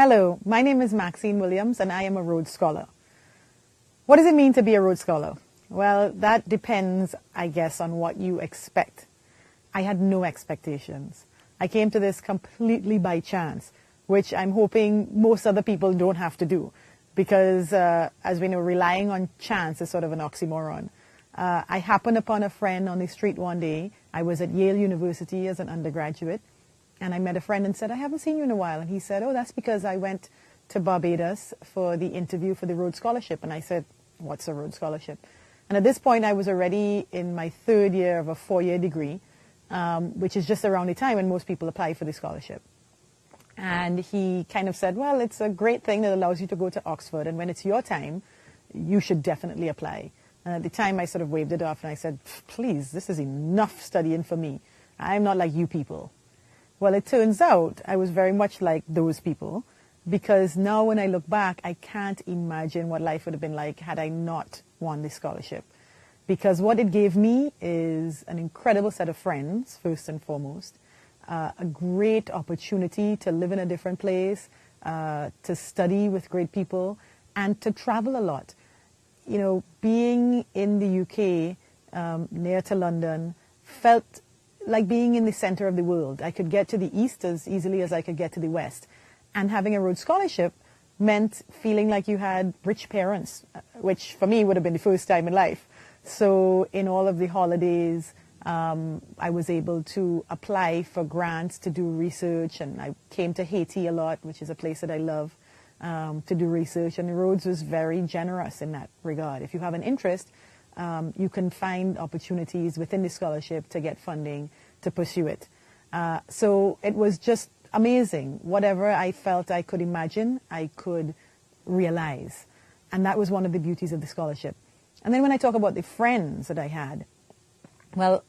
Hello, my name is Maxine Williams and I am a Rhodes Scholar. What does it mean to be a Rhodes Scholar? Well, that depends, I guess, on what you expect. I had no expectations. I came to this completely by chance, which I'm hoping most other people don't have to do, because as we know, relying on chance is sort of an oxymoron. I happened upon a friend on the street one day. I was at Yale University as an undergraduate, and I met a friend and said, I haven't seen you in a while. And he said, oh, that's because I went to Barbados for the interview for the Rhodes Scholarship. And I said, what's a Rhodes Scholarship? And at this point, I was already in my third year of a 4-year degree, which is just around the time when most people apply for the scholarship. And he kind of said, well, it's a great thing that allows you to go to Oxford, and when it's your time, you should definitely apply. And at the time, I sort of waved it off, and I said, please, this is enough studying for me. I'm not like you people. Well, it turns out I was very much like those people, because now when I look back, I can't imagine what life would have been like had I not won this scholarship. Because what it gave me is an incredible set of friends, first and foremost, a great opportunity to live in a different place, to study with great people, and to travel a lot. You know, being in the UK, near to London, felt like being in the center of the world. I could get to the east as easily as I could get to the west. And having a Rhodes Scholarship meant feeling like you had rich parents, which for me would have been the first time in life. So in all of the holidays, I was able to apply for grants to do research, and I came to Haiti a lot, which is a place that I love, to do research. And Rhodes was very generous in that regard. If you have an interest, you can find opportunities within the scholarship to get funding to pursue it. So it was just amazing. Whatever I felt I could imagine, I could realize. And that was one of the beauties of the scholarship. And then when I talk about the friends that I had, well,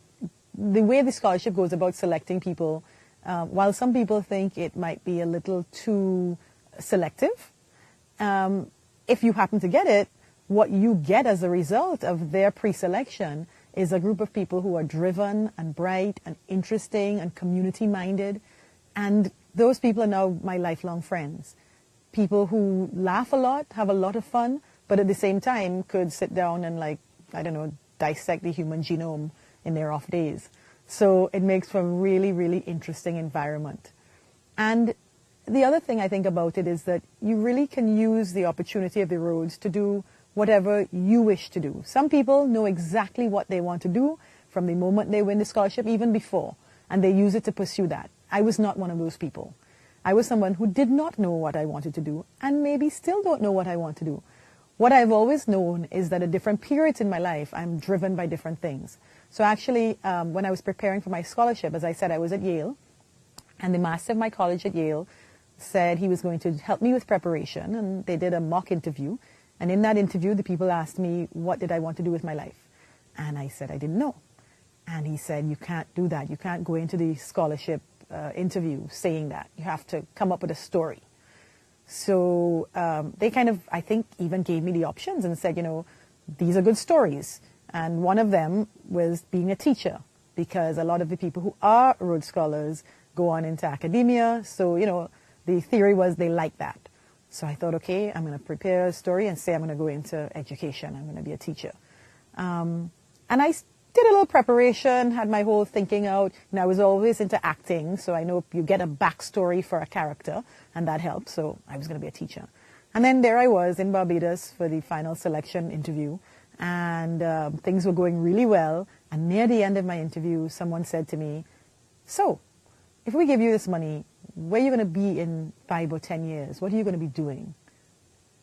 the way the scholarship goes about selecting people, while some people think it might be a little too selective, if you happen to get it, what you get as a result of their pre-selection is a group of people who are driven and bright and interesting and community-minded. And those people are now my lifelong friends. People who laugh a lot, have a lot of fun, but at the same time could sit down and, like, I don't know, dissect the human genome in their off days. So it makes for a really, really interesting environment. And the other thing I think about it is that you really can use the opportunity of the Rhodes to do whatever you wish to do. Some people know exactly what they want to do from the moment they win the scholarship, even before, and they use it to pursue that. I was not one of those people. I was someone who did not know what I wanted to do, and maybe still don't know what I want to do. What I've always known is that at different periods in my life, I'm driven by different things. So actually, when I was preparing for my scholarship, as I said, I was at Yale, and the master of my college at Yale said he was going to help me with preparation, and they did a mock interview. And in that interview, the people asked me, what did I want to do with my life? And I said, I didn't know. And he said, you can't do that. You can't go into the scholarship interview saying that. You have to come up with a story. So they kind of, I think, even gave me the options and said, you know, these are good stories. And one of them was being a teacher, because a lot of the people who are Rhodes Scholars go on into academia. So, you know, the theory was they like that. So I thought, okay, I'm going to prepare a story and say I'm going to go into education. I'm going to be a teacher. And I did a little preparation, had my whole thinking out. And I was always into acting, so I know you get a backstory for a character, and that helps. So I was going to be a teacher. And then there I was in Barbados for the final selection interview. And things were going really well. And near the end of my interview, someone said to me, so if we give you this money, where are you going to be in 5 or 10 years? What are you going to be doing?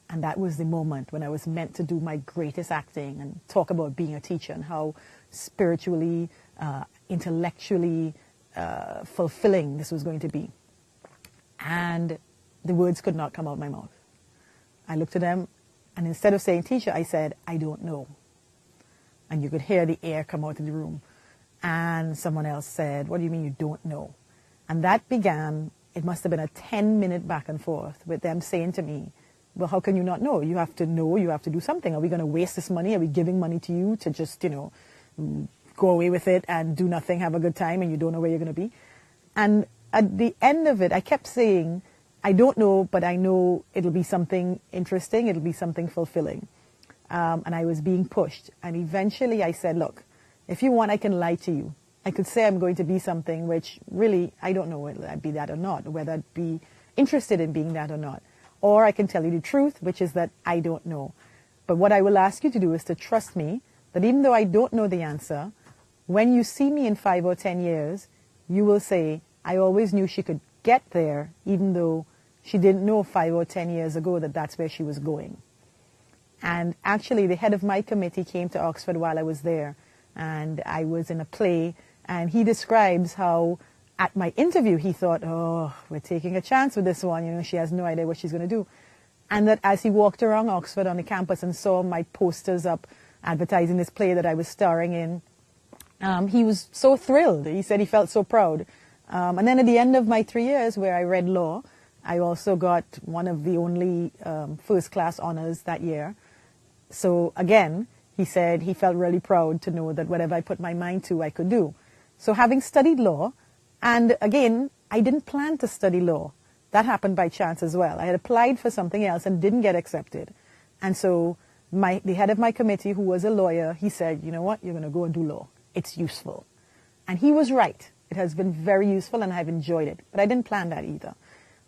And that was the moment when I was meant to do my greatest acting and talk about being a teacher and how spiritually, intellectually fulfilling this was going to be. And the words could not come out of my mouth. I looked at them, and instead of saying teacher, I said, I don't know. And you could hear the air come out of the room. And someone else said, what do you mean you don't know? And that began, it must have been a 10-minute back and forth with them saying to me, well, how can you not know? You have to know, you have to do something. Are we going to waste this money? Are we giving money to you to just, you know, go away with it and do nothing, have a good time, and you don't know where you're going to be? And at the end of it, I kept saying, I don't know, but I know it'll be something interesting. It'll be something fulfilling. And I was being pushed. And eventually I said, look, if you want, I can lie to you. I could say I'm going to be something which really, I don't know whether I'd be that or not, whether I'd be interested in being that or not. Or I can tell you the truth, which is that I don't know. But what I will ask you to do is to trust me that even though I don't know the answer, when you see me in 5 or 10 years, you will say, I always knew she could get there, even though she didn't know 5 or 10 years ago that that's where she was going. And actually, the head of my committee came to Oxford while I was there, and I was in a play, and he describes how at my interview he thought, oh, we're taking a chance with this one, you know, she has no idea what she's going to do. And that as he walked around Oxford on the campus and saw my posters up advertising this play that I was starring in, he was so thrilled. He said he felt so proud. And then at the end of my 3 years where I read law, I also got one of the only first-class honors that year. So again, he said he felt really proud to know that whatever I put my mind to, I could do. So having studied law, and again, I didn't plan to study law. That happened by chance as well. I had applied for something else and didn't get accepted. And so the head of my committee, who was a lawyer, he said, you know what, you're going to go and do law. It's useful. And he was right. It has been very useful and I've enjoyed it. But I didn't plan that either.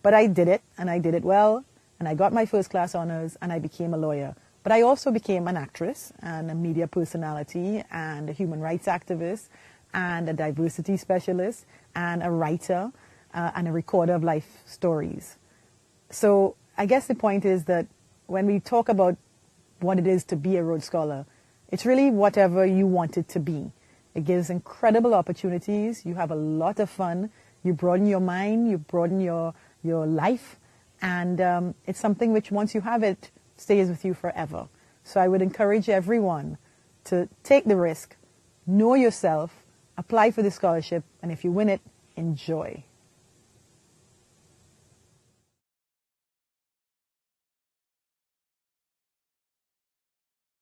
But I did it, and I did it well, and I got my first-class honors, and I became a lawyer. But I also became an actress, and a media personality, and a human rights activist, and a diversity specialist, and a writer, and a recorder of life stories. So I guess the point is that when we talk about what it is to be a Rhodes Scholar, it's really whatever you want it to be. It gives incredible opportunities. You have a lot of fun. You broaden your mind. You broaden your life. And it's something which, once you have it, stays with you forever. So I would encourage everyone to take the risk, know yourself, apply for the scholarship, and if you win it, enjoy.